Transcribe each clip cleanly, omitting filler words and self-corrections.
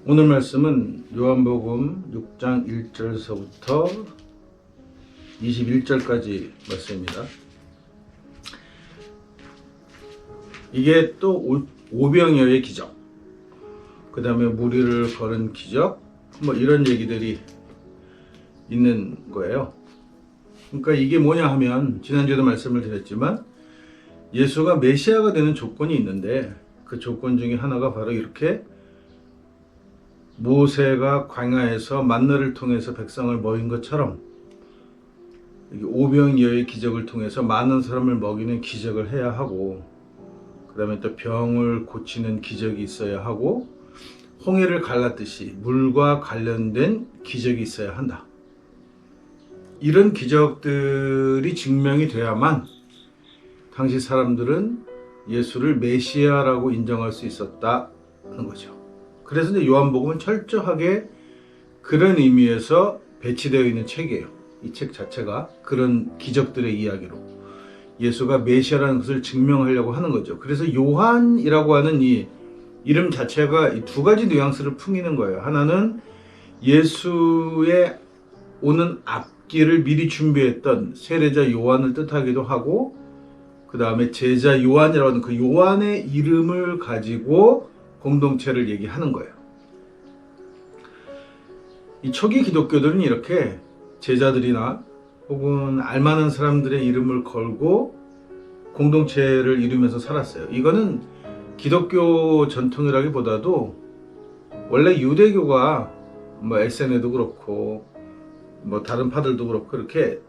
오늘 말씀은 요한복음 6장 1절서부터 21절까지 말씀입니다. 이게 또 오병이어의 기적, 그 다음에 무리를 거는 기적, 뭐 이런 얘기들이 있는 거예요. 그러니까 이게 뭐냐 하면, 지난주에도 말씀을 드렸지만 예수가 메시아가 되는 조건이 있는데, 그 조건 중에 하나가 바로 이렇게 모세가 광야에서 만나를 통해서 백성을 먹인 것처럼 오병이어의 기적을 통해서 많은 사람을 먹이는 기적을 해야 하고, 그 다음에 또 병을 고치는 기적이 있어야 하고, 홍해를 갈랐듯이 물과 관련된 기적이 있어야 한다. 이런 기적들이 증명이 돼야만 당시 사람들은 예수를 메시아라고 인정할 수 있었다는 거죠. 그래서 이제 요한복음은 철저하게 그런 의미에서 배치되어 있는 책이에요. 이 책 자체가 그런 기적들의 이야기로 예수가 메시아라는 것을 증명하려고 하는 거죠. 그래서 요한이라고 하는 이 이름 자체가 이 두 가지 뉘앙스를 풍기는 거예요. 하나는 예수의 오는 앞길을 미리 준비했던 세례자 요한을 뜻하기도 하고, 그 다음에 제자 요한이라고 하는 그 요한의 이름을 가지고 공동체를 얘기하는 거예요. 이 초기 기독교들은 이렇게 제자들이나 혹은 알만한 사람들의 이름을 걸고 공동체를 이루면서 살았어요. 이거는 기독교 전통이라기보다도 원래 유대교가 뭐 에세네도 그렇고 뭐 다른 파들도 그렇고 이렇게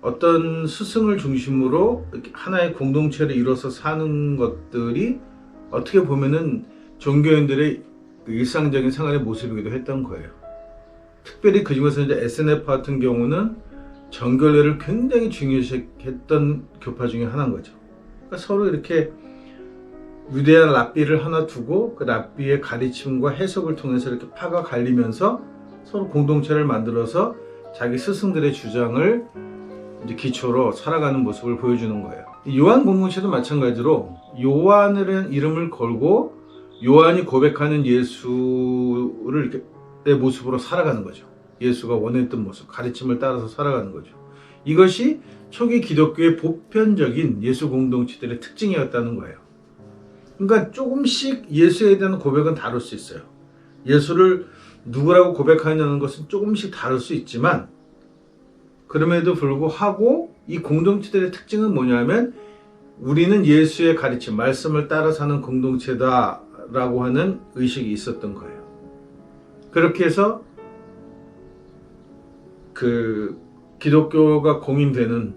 어떤 스승을 중심으로 하나의 공동체를 이뤄서 사는 것들이 어떻게 보면은 종교인들의 일상적인 생활의 모습이기도 했던 거예요. 특별히 그 중에서 이제 SNF 같은 경우는 정결례를 굉장히 중요시했던 교파 중에 하나인 거죠. 그러니까 서로 이렇게 위대한 랍비를 하나 두고 그 랍비의 가르침과 해석을 통해서 이렇게 파가 갈리면서 서로 공동체를 만들어서 자기 스승들의 주장을 이제 기초로 살아가는 모습을 보여주는 거예요. 요한 공동체도 마찬가지로 요한이라는 이름을 걸고 요한이 고백하는 예수를 이렇게 내 모습으로 살아가는 거죠. 예수가 원했던 모습, 가르침을 따라서 살아가는 거죠. 이것이 초기 기독교의 보편적인 예수 공동체들의 특징이었다는 거예요. 그러니까 조금씩 예수에 대한 고백은 다를 수 있어요. 예수를 누구라고 고백하느냐는 것은 조금씩 다를 수 있지만, 그럼에도 불구하고 이 공동체들의 특징은 뭐냐면 우리는 예수의 가르침, 말씀을 따라 사는 공동체다 라고 하는 의식이 있었던 거예요. 그렇게 해서 그 기독교가 공인되는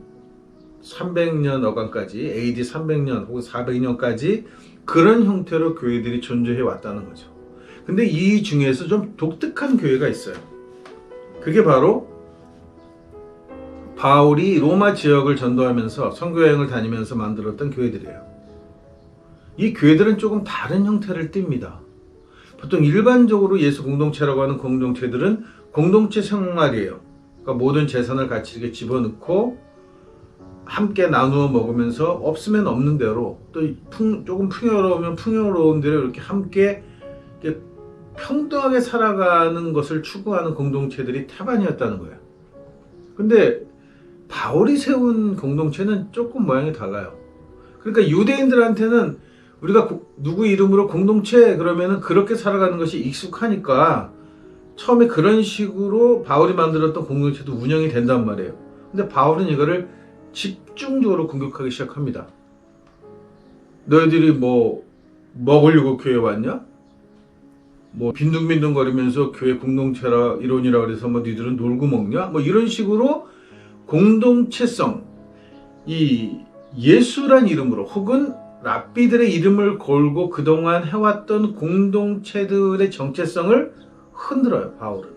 300년 어간까지, AD 300년 혹은 400년까지 그런 형태로 교회들이 존재해 왔다는 거죠. 근데 이 중에서 좀 독특한 교회가 있어요. 그게 바로 바울이 로마 지역을 전도하면서 선교여행을 다니면서 만들었던 교회들이에요. 이 교회들은 조금 다른 형태를 띱니다. 보통 일반적으로 예수 공동체라고 하는 공동체들은 공동체 생활이에요. 그러니까 모든 재산을 같이 이렇게 집어넣고 함께 나누어 먹으면서 없으면 없는 대로, 또 조금 풍요로우면 풍요로운 대로 이렇게 함께 이렇게 평등하게 살아가는 것을 추구하는 공동체들이 태반이었다는 거예요. 근데 바울이 세운 공동체는 조금 모양이 달라요. 그러니까 유대인들한테는 우리가 누구 이름으로 공동체 그러면은 그렇게 살아가는 것이 익숙하니까 처음에 그런 식으로 바울이 만들었던 공동체도 운영이 된단 말이에요. 근데 바울은 이거를 집중적으로 공격하기 시작합니다. 너희들이 뭐 먹으려고 교회 왔냐? 뭐 빈둥빈둥 거리면서 교회 공동체라 이론이라 그래서 뭐 니들은 놀고 먹냐? 뭐 이런 식으로 공동체성, 이 예수란 이름으로 혹은 랍비들의 이름을 걸고 그동안 해왔던 공동체들의 정체성을 흔들어요, 바울은.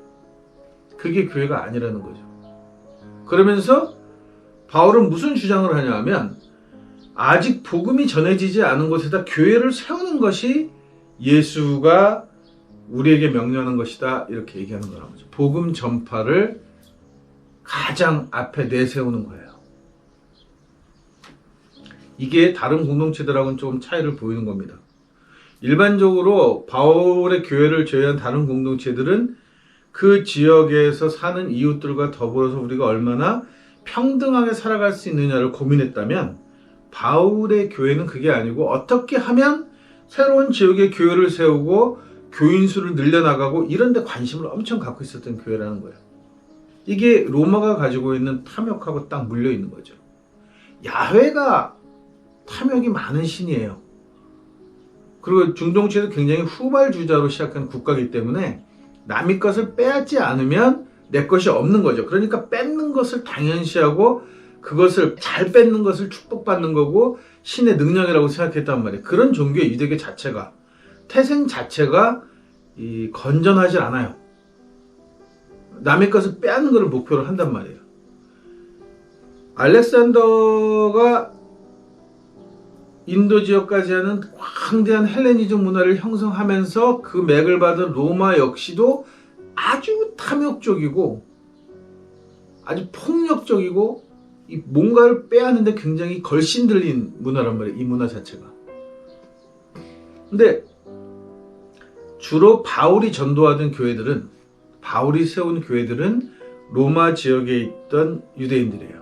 그게 교회가 아니라는 거죠. 그러면서 바울은 무슨 주장을 하냐 하면 아직 복음이 전해지지 않은 곳에다 교회를 세우는 것이 예수가 우리에게 명령하는 것이다, 이렇게 얘기하는 거라는 거죠. 복음 전파를 가장 앞에 내세우는 거예요. 이게 다른 공동체들하고는 조금 차이를 보이는 겁니다. 일반적으로 바울의 교회를 제외한 다른 공동체들은 그 지역에서 사는 이웃들과 더불어서 우리가 얼마나 평등하게 살아갈 수 있느냐를 고민했다면, 바울의 교회는 그게 아니고 어떻게 하면 새로운 지역에 교회를 세우고 교인 수를 늘려나가고 이런 데 관심을 엄청 갖고 있었던 교회라는 거예요. 이게 로마가 가지고 있는 탐욕하고 딱 물려 있는 거죠. 야훼가 탐욕이 많은 신이에요. 그리고 중동체도 굉장히 후발주자로 시작한 국가이기 때문에 남의 것을 빼앗지 않으면 내 것이 없는 거죠. 그러니까 뺏는 것을 당연시하고 그것을 잘 뺏는 것을 축복받는 거고 신의 능력이라고 생각했단 말이에요. 그런 종교의 유대교 자체가, 태생 자체가 건전하지 않아요. 남의 것을 빼앗는 것을 목표로 한단 말이에요. 알렉산더가 인도 지역까지 하는 광대한 헬레니즘 문화를 형성하면서 그 맥을 받은 로마 역시도 아주 탐욕적이고 아주 폭력적이고 뭔가를 빼앗는데 굉장히 걸씬 들린 문화란 말이에요. 이 문화 자체가. 근데 주로 바울이 전도하던 교회들은, 바울이 세운 교회들은 로마 지역에 있던 유대인들이에요.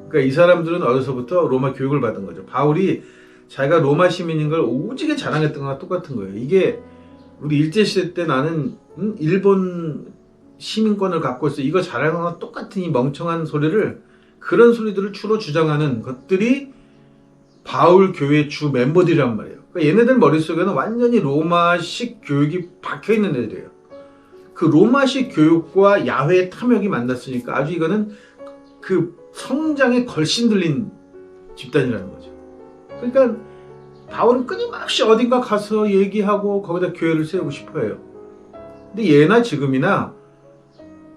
그러니까 이 사람들은 어려서부터 로마 교육을 받은 거죠. 바울이 자기가 로마 시민인 걸 오지게 자랑했던 거랑 똑같은 거예요. 이게 우리 일제시대 때 나는 일본 시민권을 갖고 있어, 이거 자랑하는 거랑 똑같은 이 멍청한 소리를, 그런 소리들을 주로 주장하는 것들이 바울 교회 주 멤버들이란 말이에요. 그러니까 얘네들 머릿속에는 완전히 로마식 교육이 박혀있는 애들이에요. 그 로마식 교육과 야훼의 탐욕이 만났으니까 아주 이거는 그 성장에 걸씬 들린 집단이라는 거죠. 그러니까 바울은 끊임없이 어딘가 가서 얘기하고 거기다 교회를 세우고 싶어 해요. 근데 예나 지금이나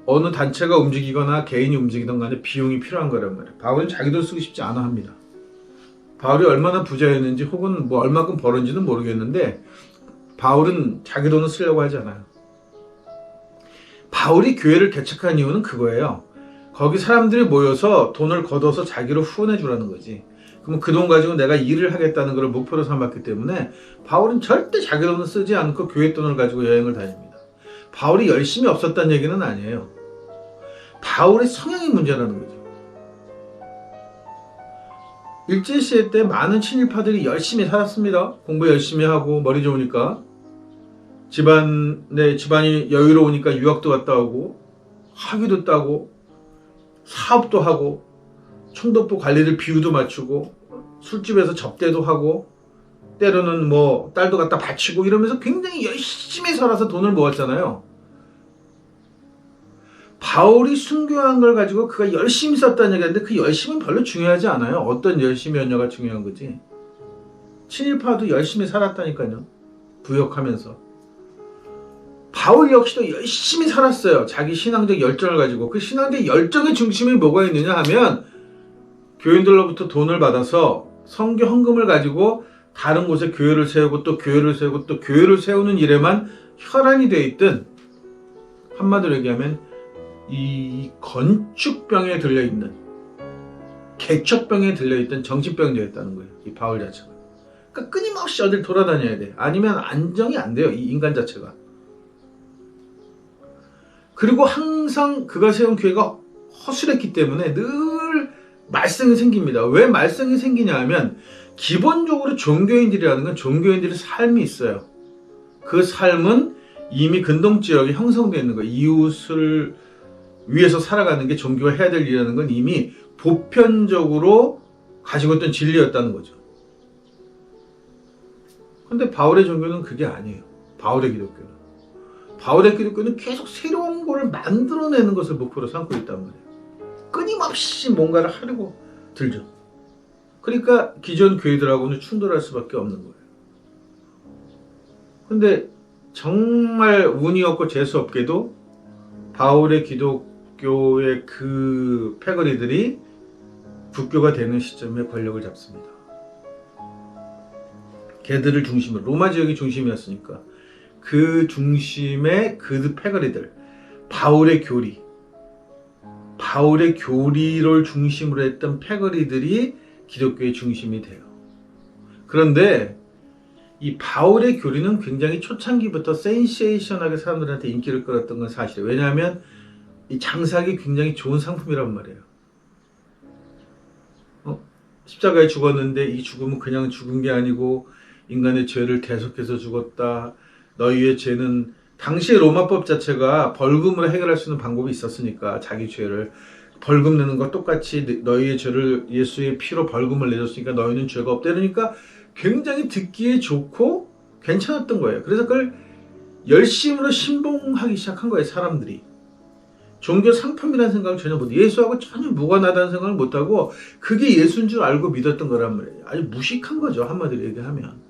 어느 단체가 움직이거나 개인이 움직이든 간에 비용이 필요한 거란 말이에요. 바울은 자기 돈 쓰고 싶지 않아 합니다. 바울이 얼마나 부자였는지 혹은 뭐 얼마큼 벌었는지는 모르겠는데 바울은 자기 돈을 쓰려고 하지 않아요. 바울이 교회를 개척한 이유는 그거예요. 거기 사람들이 모여서 돈을 걷어서 자기로 후원해 주라는 거지. 그럼 그 돈 가지고 내가 일을 하겠다는 걸 목표로 삼았기 때문에 바울은 절대 자기 돈을 쓰지 않고 교회 돈을 가지고 여행을 다닙니다. 바울이 열심히 없었다는 얘기는 아니에요. 바울의 성향이 문제라는 거죠. 일제시대 때 많은 친일파들이 열심히 살았습니다. 공부 열심히 하고 머리 좋으니까. 집안이 여유로우니까 유학도 갔다 오고 학위도 따고 사업도 하고 총독부 관리들 비유도 맞추고 술집에서 접대도 하고 때로는 뭐 딸도 갖다 바치고 이러면서 굉장히 열심히 살아서 돈을 모았잖아요. 바울이 순교한 걸 가지고 그가 열심히 썼다는 얘기인데 그 열심은 별로 중요하지 않아요. 어떤 열심이었냐가 중요한 거지. 친일파도 열심히 살았다니까요. 부역하면서. 바울 역시도 열심히 살았어요. 자기 신앙적 열정을 가지고. 그 신앙적 열정의 중심에 뭐가 있느냐 하면 교인들로부터 돈을 받아서 선교 헌금을 가지고 다른 곳에 교회를 세우고 또 교회를 세우고 또 교회를 세우는 일에만 혈안이 되어 있던, 한마디로 얘기하면 이 건축병에 들려있는, 개척병에 들려있던 정신병자였다는 거예요. 이 바울 자체가. 그러니까 끊임없이 어딜 돌아다녀야 돼. 아니면 안정이 안 돼요. 이 인간 자체가. 그리고 항상 그가 세운 교회가 허술했기 때문에 늘 말썽이 생깁니다. 왜 말썽이 생기냐 하면 기본적으로 종교인들이라는 건 종교인들의 삶이 있어요. 그 삶은 이미 근동지역에 형성되어 있는 거예요. 이웃을 위해서 살아가는 게 종교가 해야 될 일이라는 건 이미 보편적으로 가지고 있던 진리였다는 거죠. 근데 바울의 종교는 그게 아니에요. 바울의 기독교는 계속 새로운 거를 만들어내는 것을 목표로 삼고 있단 말이에요. 끊임없이 뭔가를 하려고 들죠. 그러니까 기존 교회들하고는 충돌할 수밖에 없는 거예요. 근데 정말 운이 없고 재수 없게도 바울의 기독교의 그 패거리들이 국교가 되는 시점에 권력을 잡습니다. 걔들을 중심으로, 로마 지역이 중심이었으니까 그 중심의 그 패거리들, 바울의 교리를 중심으로 했던 패거리들이 기독교의 중심이 돼요. 그런데 이 바울의 교리는 굉장히 초창기부터 센세이션하게 사람들한테 인기를 끌었던 건 사실이에요. 왜냐하면 이 장사하기 굉장히 좋은 상품이란 말이에요. 십자가에 죽었는데 이 죽음은 그냥 죽은 게 아니고 인간의 죄를 대속해서 죽었다. 너희의 죄는 당시의 로마법 자체가 벌금으로 해결할 수 있는 방법이 있었으니까 자기 죄를 벌금 내는 것 똑같이 너희의 죄를 예수의 피로 벌금을 내줬으니까 너희는 죄가 없다. 그러니까 굉장히 듣기에 좋고 괜찮았던 거예요. 그래서 그걸 열심으로 신봉하기 시작한 거예요. 사람들이. 종교 상품이라는 생각을 전혀 못해요. 예수하고 전혀 무관하다는 생각을 못하고 그게 예수인 줄 알고 믿었던 거란 말이에요. 아주 무식한 거죠. 한마디로 얘기하면.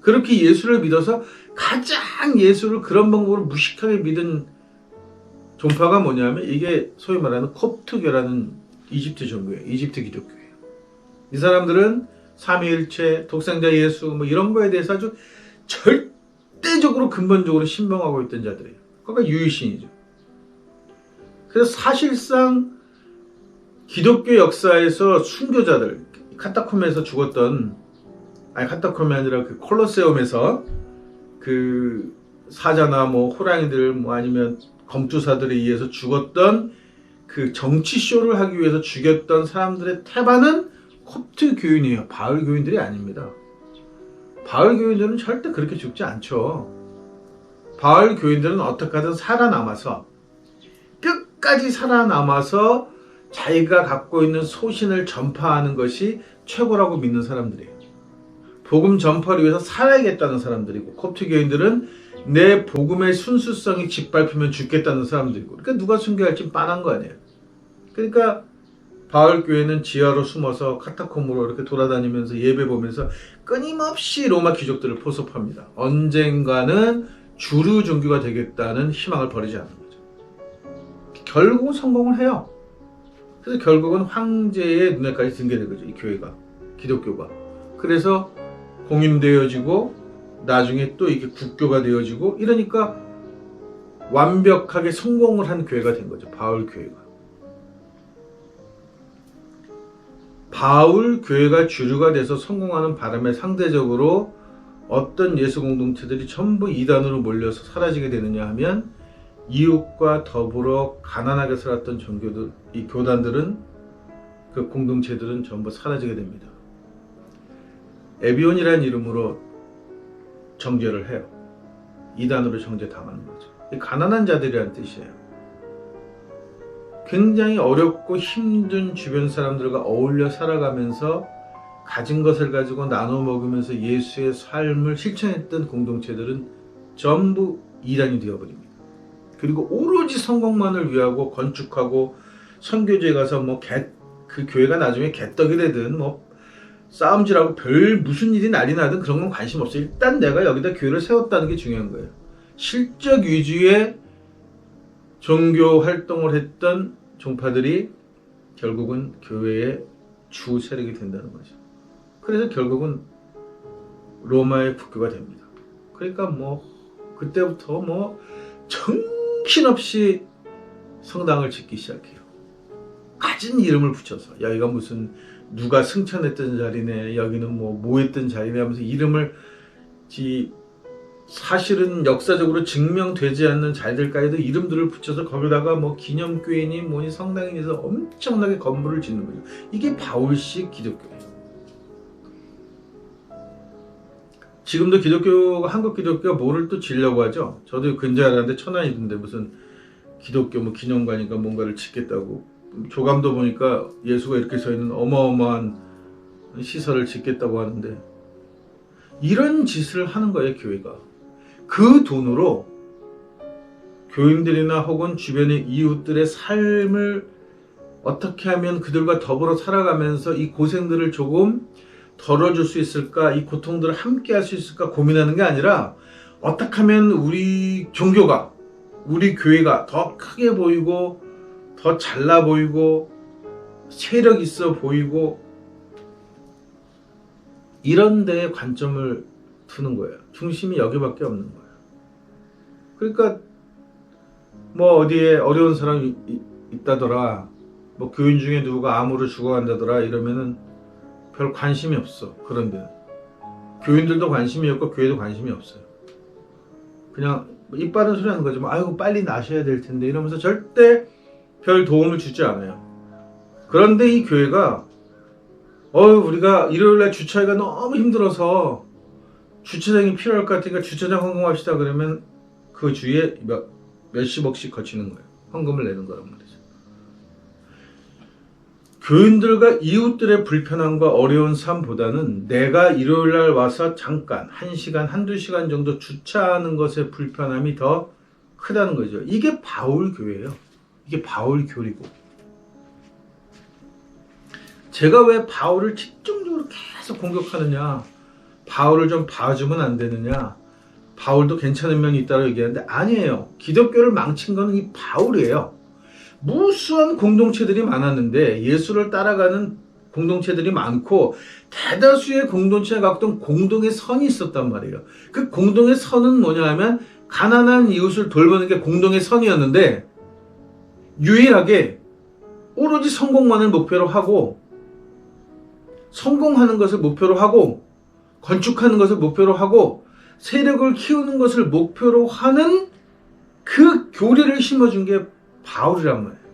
그렇게 예수를 믿어서 가장 예수를 그런 방법으로 무식하게 믿은 종파가 뭐냐면 이게 소위 말하는 콥트교라는 이집트 종교예요. 이집트 기독교예요. 이 사람들은 삼위일체, 독생자 예수 뭐 이런 거에 대해서 아주 절대적으로 근본적으로 신봉하고 있던 자들이에요. 그러니까 유일신이죠. 그래서 사실상 기독교 역사에서 순교자들, 카타콤에서 죽었던, 아니 카타콤이 아니라 그 콜로세움에서 그 사자나 뭐 호랑이들 뭐 아니면 검투사들에 의해서 죽었던 그 정치쇼를 하기 위해서 죽였던 사람들의 태반은 콥트 교인이에요. 바울 교인들이 아닙니다. 바울 교인들은 절대 그렇게 죽지 않죠. 바울 교인들은 어떻게 하든 살아남아서 끝까지 살아남아서 자기가 갖고 있는 소신을 전파하는 것이 최고라고 믿는 사람들이에요. 복음 전파를 위해서 살아야겠다는 사람들이고 콥트 교인들은 내 복음의 순수성이 짓밟히면 죽겠다는 사람들이고 그러니까 누가 순교할지 뻔한 거 아니에요. 그러니까 바울 교회는 지하로 숨어서 카타콤으로 이렇게 돌아다니면서 예배 보면서 끊임없이 로마 귀족들을 포섭합니다. 언젠가는 주류 종교가 되겠다는 희망을 버리지 않는 거죠. 결국은 성공을 해요. 그래서 결국은 황제의 눈에까지 등게 거죠. 이 교회가, 기독교가. 그래서 공인되어지고 나중에 또 이게 국교가 되어지고 이러니까 완벽하게 성공을 한 교회가 된 거죠. 바울 교회가. 바울 교회가 주류가 돼서 성공하는 바람에 상대적으로 어떤 예수 공동체들이 전부 이단으로 몰려서 사라지게 되느냐 하면 이웃과 더불어 가난하게 살았던 종교들, 이 교단들은 그 공동체들은 전부 사라지게 됩니다. 에비온이라는 이름으로 정죄를 해요. 이단으로 정죄당하는 거죠. 가난한 자들이라는 뜻이에요. 굉장히 어렵고 힘든 주변 사람들과 어울려 살아가면서 가진 것을 가지고 나눠 먹으면서 예수의 삶을 실천했던 공동체들은 전부 이단이 되어버립니다. 그리고 오로지 성공만을 위하고 건축하고 선교지에 가서 그 교회가 나중에 개떡이 되든 싸움질하고 별 무슨 일이 날이 나든 그런 건 관심 없어요. 일단 내가 여기다 교회를 세웠다는 게 중요한 거예요. 실적 위주의 종교 활동을 했던 종파들이 결국은 교회의 주 세력이 된다는 거죠. 그래서 결국은 로마의 국교가 됩니다. 그러니까 그때부터 정신없이 성당을 짓기 시작해요. 가진 이름을 붙여서 여기가 무슨 누가 승천했던 자리네, 여기는 뭐 했던 자리네 하면서 이름을 사실은 역사적으로 증명되지 않는 자리들까지도 이름들을 붙여서 거기다가 기념교회니 뭐니 성당이니 해서 엄청나게 건물을 짓는 거죠. 이게 바울식 기독교예요. 지금도 기독교가, 한국 기독교가 뭐를 또 지려고 하죠. 저도 근자에 알았는데 천안이던데 무슨 기독교 기념관인가 뭔가를 짓겠다고, 조감도 보니까 예수가 이렇게 서 있는 어마어마한 시설을 짓겠다고 하는데 이런 짓을 하는 거예요. 교회가 그 돈으로 교인들이나 혹은 주변의 이웃들의 삶을 어떻게 하면 그들과 더불어 살아가면서 이 고생들을 조금 덜어줄 수 있을까, 이 고통들을 함께 할 수 있을까 고민하는 게 아니라 어떻게 하면 우리 종교가, 우리 교회가 더 크게 보이고 더 잘나 보이고 세력 있어 보이고 이런 데에 관점을 두는 거예요. 중심이 여기밖에 없는 거예요. 그러니까 어디에 어려운 사람이 있다더라, 교인 중에 누가 암으로 죽어간다더라 이러면은 별 관심이 없어. 그런 데는 교인들도 관심이 없고 교회도 관심이 없어요. 그냥 입 바른 소리 하는 거죠. 뭐, 아이고 빨리 나셔야 될 텐데 이러면서 절대 별 도움을 주지 않아요. 그런데 이 교회가 우리가 일요일날 주차가 너무 힘들어서 주차장이 필요할 것 같으니까 주차장 헌금합시다 그러면 그 주위에 몇십억씩 거치는 거예요. 헌금을 내는 거란 말이죠. 교인들과 이웃들의 불편함과 어려운 삶보다는 내가 일요일날 와서 잠깐 1시간, 한두 시간 정도 주차하는 것의 불편함이 더 크다는 거죠. 이게 바울 교회예요. 이게 바울 교리고. 제가 왜 바울을 집중적으로 계속 공격하느냐, 바울을 좀 봐주면 안 되느냐, 바울도 괜찮은 면이 있다고 얘기하는데 아니에요. 기독교를 망친 거는 이 바울이에요. 무수한 공동체들이 많았는데 예수를 따라가는 공동체들이 많고 대다수의 공동체가 갖고 있던 공동의 선이 있었단 말이에요. 그 공동의 선은 뭐냐 하면 가난한 이웃을 돌보는 게 공동의 선이었는데 유일하게 오로지 성공만을 목표로 하고 성공하는 것을 목표로 하고 건축하는 것을 목표로 하고 세력을 키우는 것을 목표로 하는 그 교리를 심어준 게 바울이란 말이에요.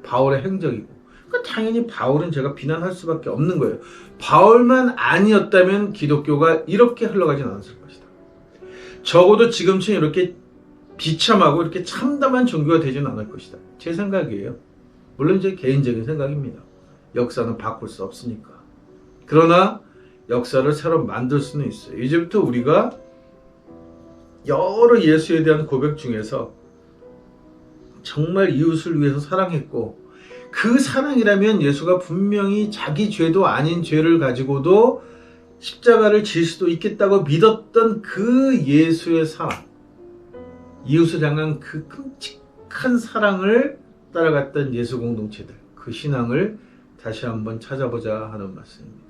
바울의 행적이고. 그러니까 당연히 바울은 제가 비난할 수밖에 없는 거예요. 바울만 아니었다면 기독교가 이렇게 흘러가진 않았을 것이다. 적어도 지금처럼 이렇게 비참하고 이렇게 참담한 종교가 되지는 않을 것이다. 제 생각이에요. 물론 제 개인적인 생각입니다. 역사는 바꿀 수 없으니까. 그러나 역사를 새로 만들 수는 있어요. 이제부터 우리가 여러 예수에 대한 고백 중에서 정말 이웃을 위해서 사랑했고 그 사랑이라면 예수가 분명히 자기 죄도 아닌 죄를 가지고도 십자가를 질 수도 있겠다고 믿었던 그 예수의 사랑, 이웃을 향한 그 끔찍한 사랑을 따라갔던 예수 공동체들, 그 신앙을 다시 한번 찾아보자 하는 말씀입니다.